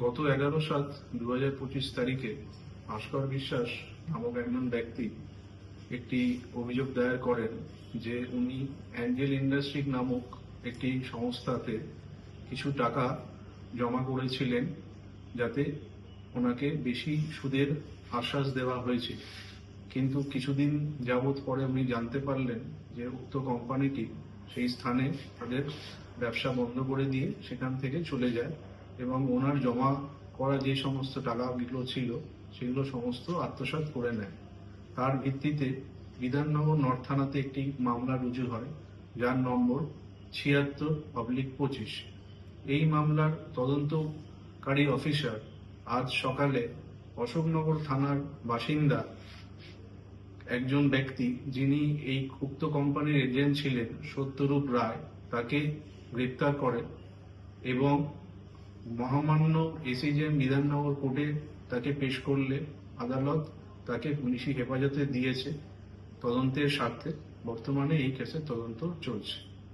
গত 11/7/2025 তারিখে ভাস্কর বিশ্বাস নামক একজন ব্যক্তি একটি অভিযোগ দায়ের করেন যে উনি অ্যাঞ্জেল ইন্ডাস্ট্রি নামক একটি সংস্থাতে কিছু টাকা জমা করেছিলেন, যাতে ওনাকে বেশি সুদের আশ্বাস দেওয়া হয়েছে। কিন্তু কিছুদিন যাবৎ পরে উনি জানতে পারলেন যে উক্ত কোম্পানিটি সেই স্থানে তাদের ব্যবসা বন্ধ করে দিয়ে সেখান থেকে চলে যায় এবং ওনার জমা করা যে সমস্ত টাকাগুলো ছিল সেগুলো সমস্ত আত্মসাৎ করে নেয়। তার ভিত্তিতে বিধাননগর নর্থ থানাতে একটি মামলা রুজু হয়, যার নম্বর 76/25। এই মামলার তদন্তকারী অফিসার আজ সকালে অশোকনগর থানার বাসিন্দা একজন ব্যক্তি, যিনি এই উক্ত কোম্পানির এজেন্ট ছিলেন, সত্যরূপ রায়, তাকে গ্রেপ্তার করে এবং মহামান্য এসিজেএম বিধাননগর কোর্টে তাকে পেশ করলে আদালত তাকে পুলিশি হেফাজতে দিয়েছে তদন্তের স্বার্থে। বর্তমানে এই কেসের তদন্ত চলছে।